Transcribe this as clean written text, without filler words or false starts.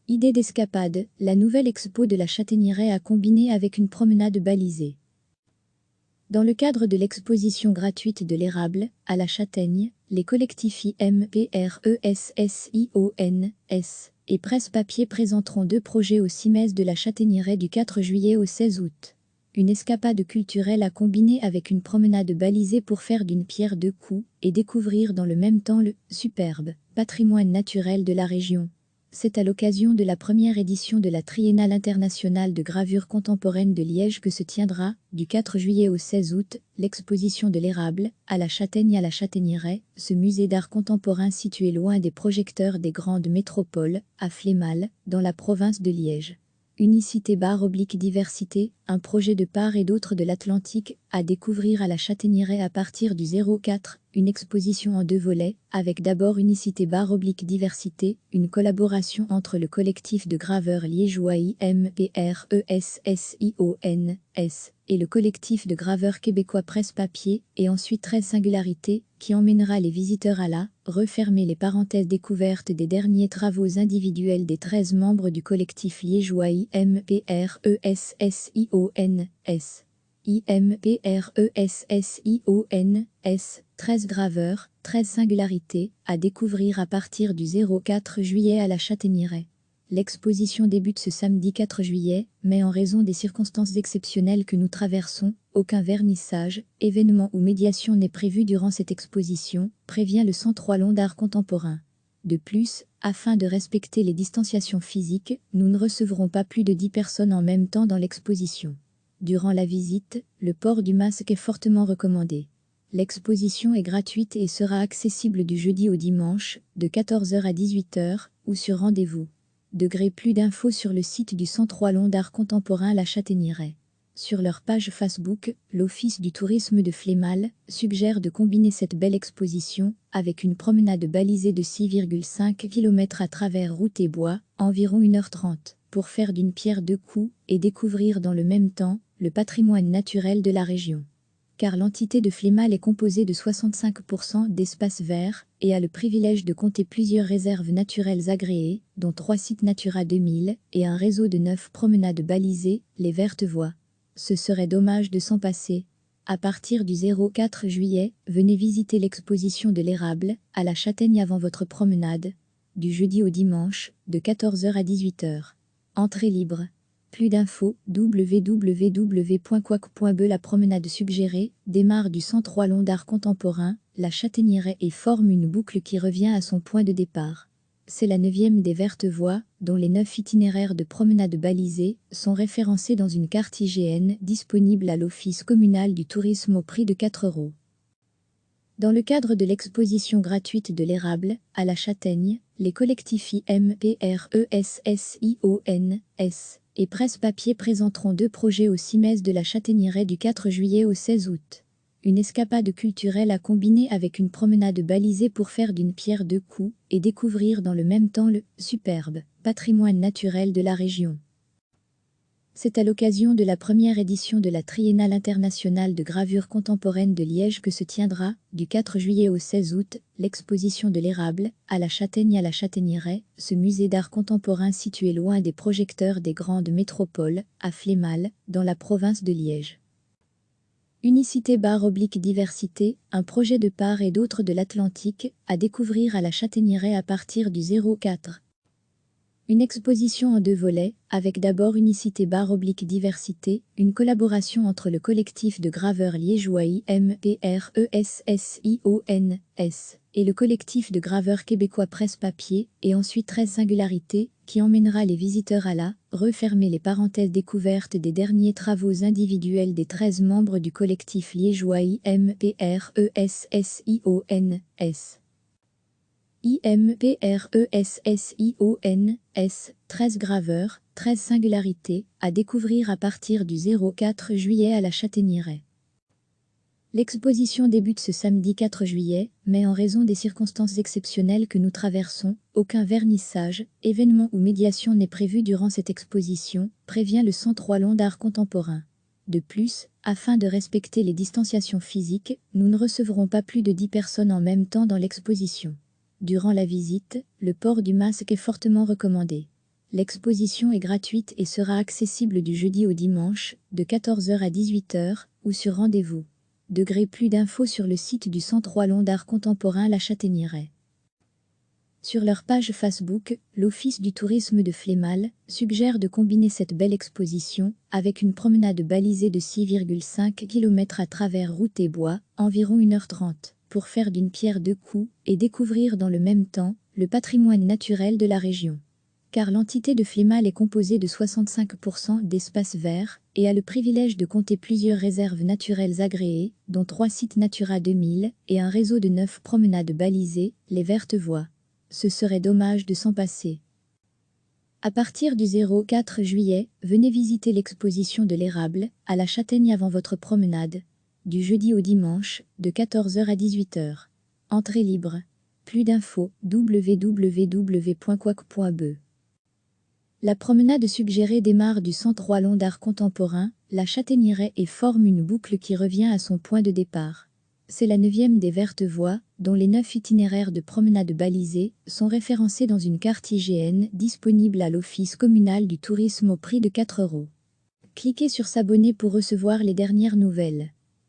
Idée d'escapade, la nouvelle expo de la Châtaignieraie a combiné avec une promenade balisée. Dans le cadre de l'exposition gratuite de l'érable, à la Châtaigne, les collectifs IMPRESSIONS et Presse Papier présenteront 2 projets au CIMES de la Châtaignieraie du 4 juillet au 16 août. Une escapade culturelle à combiner avec une promenade balisée pour faire d'une pierre 2 coups et découvrir dans le même temps le superbe patrimoine naturel de la région. C'est à l'occasion de la première édition de la Triennale internationale de gravure contemporaine de Liège que se tiendra, du 4 juillet au 16 août, l'exposition de l'érable, à la Châtaigne à la Châtaignieraie, ce musée d'art contemporain situé loin des projecteurs des grandes métropoles, à Flémal, dans la province de Liège. Unicité/diversité, un projet de part et d'autre de l'Atlantique, à découvrir à la Châtaignieraie à partir du 04, une exposition en 2 volets, avec d'abord Unicité/diversité, une collaboration entre le collectif de graveurs liégeois IMPRESSIONS et le collectif de graveurs québécois Presse Papier, et ensuite 13 singularités, qui emmènera les visiteurs à la refermer les parenthèses découvertes des derniers travaux individuels des 13 membres du collectif liégeois IMPRESSIONS. IMPRESSIONS, 13 graveurs, 13 singularités, à découvrir à partir du 04 juillet à la Châtaignieraie. L'exposition débute ce samedi 4 juillet, mais en raison des circonstances exceptionnelles que nous traversons, aucun vernissage, événement ou médiation n'est prévu durant cette exposition, prévient le Centre wallon d'art contemporain. De plus, afin de respecter les distanciations physiques, nous ne recevrons pas plus de 10 personnes en même temps dans l'exposition. Durant la visite, le port du masque est fortement recommandé. L'exposition est gratuite et sera accessible du jeudi au dimanche, de 14 h à 18 h, ou sur rendez-vous. Plus d'infos sur le site du Centre wallon d'art contemporain La Châtaignieraie. Sur leur page Facebook, l'Office du tourisme de Flémal suggère de combiner cette belle exposition avec une promenade balisée de 6,5 km à travers routes et bois, environ 1h30, pour faire d'une pierre 2 coups et découvrir dans le même temps le patrimoine naturel de la région. Car l'entité de Flémal est composée de 65% d'espaces verts et a le privilège de compter plusieurs réserves naturelles agréées, dont 3 sites Natura 2000 et un réseau de 9 promenades balisées, les Vertes Voies. Ce serait dommage de s'en passer. À partir du 04 juillet, venez visiter l'exposition de l'érable, à la Châtaigne avant votre promenade, du jeudi au dimanche, de 14 h à 18 h. Entrée libre. Plus d'infos, www.quac.be. La promenade suggérée démarre du Centre wallon d'art contemporain, la Châtaignieraie, et forme une boucle qui revient à son point de départ. C'est la 9e des Vertes Voies, dont les 9 itinéraires de promenade balisés sont référencés dans une carte IGN disponible à l'Office communal du tourisme au prix de 4 €. Dans le cadre de l'exposition gratuite de l'érable, à la Châtaigne, les collectifs IMPRESSIONS et Presse Papier présenteront 2 projets au CIMES de la Châtaignieraie du 4 juillet au 16 août. Une escapade culturelle à combiner avec une promenade balisée pour faire d'une pierre 2 coups et découvrir dans le même temps le superbe patrimoine naturel de la région. C'est à l'occasion de la première édition de la Triennale internationale de gravure contemporaine de Liège que se tiendra, du 4 juillet au 16 août, l'exposition de l'érable, à la Châtaigne à la Châtaignieraie, ce musée d'art contemporain situé loin des projecteurs des grandes métropoles, à Flémal, dans la province de Liège. Unicité/diversité, un projet de part et d'autre de l'Atlantique, à découvrir à la Châtaignieraie à partir du 04. Une exposition en 2 volets, avec d'abord Unicité/diversité, une collaboration entre le collectif de graveurs liégeois IMPRESSIONS et le collectif de graveurs québécois Presse Papier, et ensuite 13 singularités, qui emmènera les visiteurs à la refermer les parenthèses découvertes des derniers travaux individuels des 13 membres du collectif liégeois IMPRESSIONS. IMPRESSIONS, 13 graveurs, 13 singularités, à découvrir à partir du 04 juillet à la Châtaignieraie. L'exposition débute ce samedi 4 juillet, mais en raison des circonstances exceptionnelles que nous traversons, aucun vernissage, événement ou médiation n'est prévu durant cette exposition, prévient le Centre wallon d'art contemporain. De plus, afin de respecter les distanciations physiques, nous ne recevrons pas plus de 10 personnes en même temps dans l'exposition. Durant la visite, le port du masque est fortement recommandé. L'exposition est gratuite et sera accessible du jeudi au dimanche, de 14 h à 18 h, ou sur rendez-vous. Plus d'infos sur le site du Centre wallon d'art contemporain La Châtaignieraie. Sur leur page Facebook, l'Office du tourisme de Flémal suggère de combiner cette belle exposition avec une promenade balisée de 6,5 km à travers routes et bois, environ 1h30, pour faire d'une pierre deux coups et découvrir dans le même temps le patrimoine naturel de la région. Car l'entité de Flémal est composée de 65% d'espaces verts et a le privilège de compter plusieurs réserves naturelles agréées, dont 3 sites Natura 2000 et un réseau de 9 promenades balisées, les Vertes Voies. Ce serait dommage de s'en passer. À partir du 4 juillet, venez visiter l'exposition de l'érable à la Châtaigne avant votre promenade, du jeudi au dimanche, de 14 h à 18 h. Entrée libre. Plus d'infos, www.quac.be. La promenade suggérée démarre du Centre wallon d'art contemporain, la Châtaignieraie, et forme une boucle qui revient à son point de départ. C'est la 9e des Vertes Voies, dont les 9 itinéraires de promenade balisés sont référencés dans une carte IGN disponible à l'Office communal du tourisme au prix de 4 €. Cliquez sur s'abonner pour recevoir les dernières nouvelles.